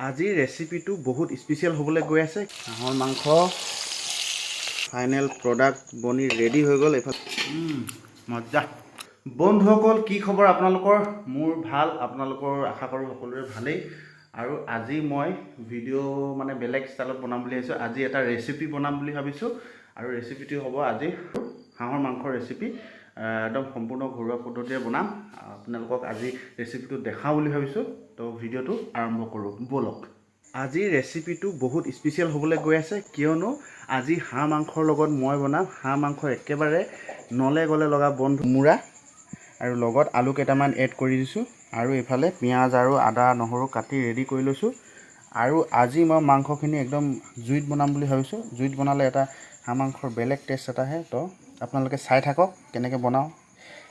আজিৰ ৰেচিপিটো বহুত স্পেচিয়েল হ'বলৈ গৈ আছে। হাঁহৰ মাংস ফাইনেল প্ৰডাক্ট বনি ৰেডি হৈ গ'ল। এইফালে মজা। বন্ধুসকল, কি খবৰ আপোনালোকৰ? মোৰ ভাল, আপোনালোকৰ আশা কৰোঁ সকলোৰে ভালেই। আৰু আজি মই ভিডিঅ' মানে বেলেগ ষ্টাইলত বনাম বুলি ভাবিছোঁ। আজি এটা ৰেচিপি বনাম বুলি ভাবিছোঁ আৰু ৰেচিপিটো হ'ব আজি হাঁহৰ মাংসৰ ৰেচিপি। একদম সম্পূৰ্ণ ঘৰুৱা পদ্ধতিৰে বনাম। আপোনালোকক আজি ৰেচিপিটো দেখাওঁ বুলি ভাবিছোঁ। তো ভিডিঅ'টো আৰম্ভ কৰোঁ ব'লক। আজিৰ ৰেচিপিটো বহুত স্পেচিয়েল হ'বলৈ গৈ আছে, কিয়নো আজি হাঁহ মাংসৰ লগত মই বনাম হাঁহ মাংস একেবাৰে নলে গলে লগা বন্ধু কোমোৰা আৰু লগত আলু কেইটামান এড কৰি দিছোঁ। আৰু এইফালে পিঁয়াজ আৰু আদা নহৰু কাটি ৰেডি কৰি লৈছোঁ। আৰু আজি মই মাংসখিনি একদম জুইত বনাম বুলি ভাবিছোঁ। জুইত বনালে এটা হাঁহ মাংসৰ বেলেগ টেষ্ট এটা আহে। তো আপোনালোকে চাই থাকক কেনেকৈ বনাওঁ,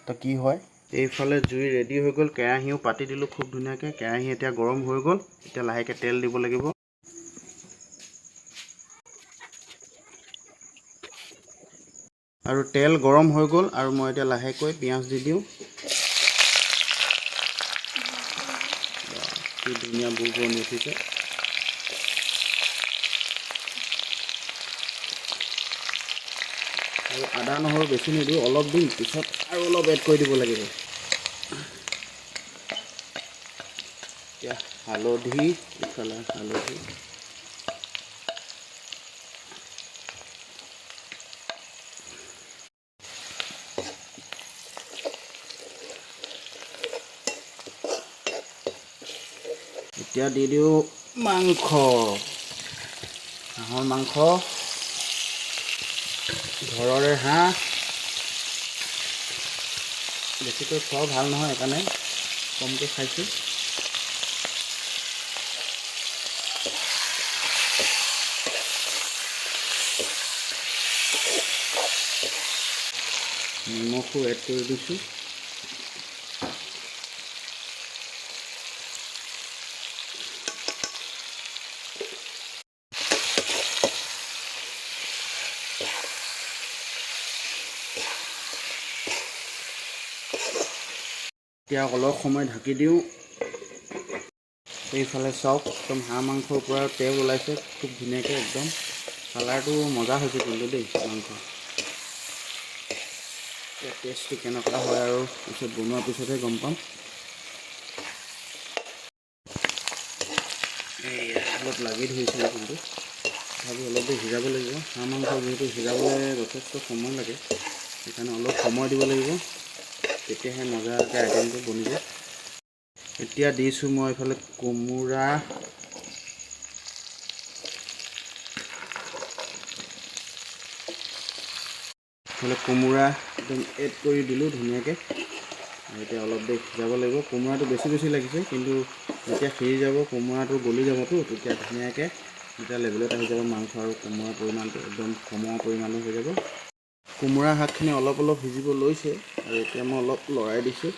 তো কি হয়। এইফালে জুই ৰেডি হৈ গ'ল, কেৰাহীও পাতি দিলোঁ খুব ধুনীয়াকৈ। কেৰাহী এতিয়া গৰম হৈ গ'ল। এতিয়া লাহেকৈ তেল দিব লাগিব। আৰু তেল গৰম হৈ গ'ল আৰু মই এতিয়া লাহেকৈ পিঁয়াজ দি দিওঁ। কি ধুনীয়া বুৰবুৰণি উঠিছে। আৰু আদা নহৰু বেছি নিদিওঁ, অলপ দিম, পিছত আৰু অলপ এড কৰি দিব লাগিব। এতিয়া হালধি, ইফালে হালধি, এতিয়া দি দিওঁ মাংস, হাঁহৰ মাংস, ঘৰৰে হাঁহ। বেছিকৈ খোৱাও ভাল নহয়, সেইকাৰণে কমকৈ খাইছোঁ। নিমখো এড কৰি দিছোঁ। এতিয়া অলপ সময় ঢাকি দিওঁ। এইফালে চাওক, একদম হাঁহ মাংসৰ পৰা তেল ওলাইছে খুব ধুনীয়াকৈ। একদম কালাৰটো মজা হৈছে কিন্তু দেই মাংস। এতিয়া টেষ্টটো কেনেকুৱা হয় আৰু পিছত বনোৱাৰ পিছতহে গম পাম। অলপ লাগি ধৰিছিলে, কিন্তু তথাপি অলপ দেৰি সিজাব লাগিব। হাঁহ মাংস যিহেতু সিজাবলৈ যথেষ্ট সময় লাগে, সেইকাৰণে অলপ সময় দিব লাগিব, তেতিয়াহে মজাকৈ আইটেমটো বনিব। এতিয়া দিছোঁ মই এইফালে কোমোৰা, একদম এড কৰি দিলোঁ ধুনীয়াকৈ। আৰু এতিয়া অলপ দেৰি সিজাব লাগিব। কোমোৰাটো বেছি লাগিছে, কিন্তু যেতিয়া সিজি যাব কোমোৰাটো গলি যাবতো, তেতিয়া ধুনীয়াকৈ যেতিয়া লেভেলত আহি যাব মাংস আৰু কোমোৰাৰ পৰিমাণটো একদম সম পৰিমাণৰ হৈ যাব। কোমোৰা শাকখিনি অলপ সিজিব লৈছে আৰু এতিয়া মই অলপ লৰাই দিছোঁ।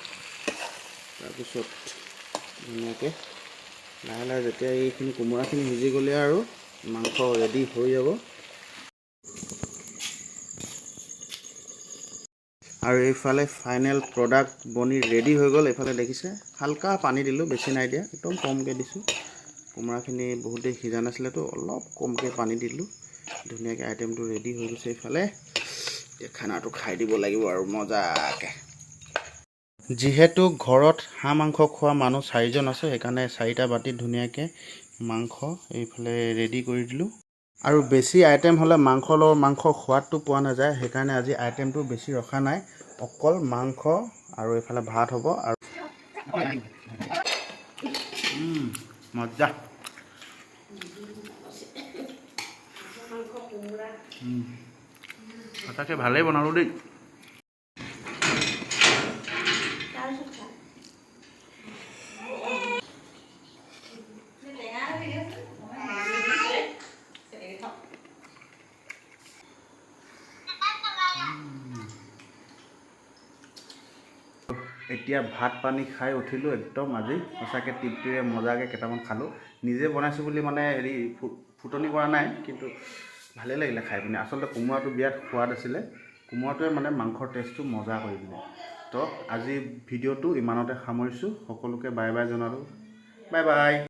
তাৰপিছত ধুনীয়াকৈ লাহে লাহে যেতিয়া এইখিনি কোমোৰাখিনি সিজি গ'লে আৰু মাংস ৰেডি হৈ যাব। আৰু এইফালে ফাইনেল প্ৰডাক্ট বনি ৰেডি হৈ গ'ল। এইফালে দেখিছে হালকা পানী দিলোঁ, বেছি নাই দিয়া, একদম কমকৈ দিছোঁ। কোমোৰাখিনি বহুত দেৰি সিজা নাছিলেতো, অলপ কমকৈ পানী দিলোঁ। ধুনীয়াকৈ আইটেমটো ৰেডি হৈ গৈছে। এইফালে এতিয়া খানাটো খাই দিব লাগিব আৰু মজাকৈ। যিহেতু ঘৰত হাঁহ মাংস খোৱা মানুহ 4জন আছে, সেইকাৰণে 4টা বাতিত ধুনীয়াকৈ মাংস এইফালে ৰেডি কৰি দিলোঁ। আৰু বেছি আইটেম হ'লে মাংসৰ সোৱাদটো পোৱা নাযায়, সেইকাৰণে আজি আইটেমটো বেছি ৰখা নাই, অকল মাংস আৰু এইফালে ভাত হ'ব। আৰু মজা। সঁচাকৈ ভালেই বনালোঁ দেই। এতিয়া ভাত পানী খাই উঠিলোঁ, একদম আজি সঁচাকৈ তৃপ্তিৰে মজাকৈ কেইটামান খালোঁ। নিজে বনাইছোঁ বুলি মানে ফুটনি কৰা নাই, কিন্তু ভালেই লাগিলে খাই পিনে। আচলতে কোমোৰাটো বিৰাট সোৱাদ আছিলে। কোমোৰাটোৱে মানে মাংসৰ টেষ্টটো মজা কৰি দিলে। তো আজি ভিডিঅ'টো ইমানতে সামৰিছোঁ। সকলোকে বাই বাই জনালোঁ। Bye bye.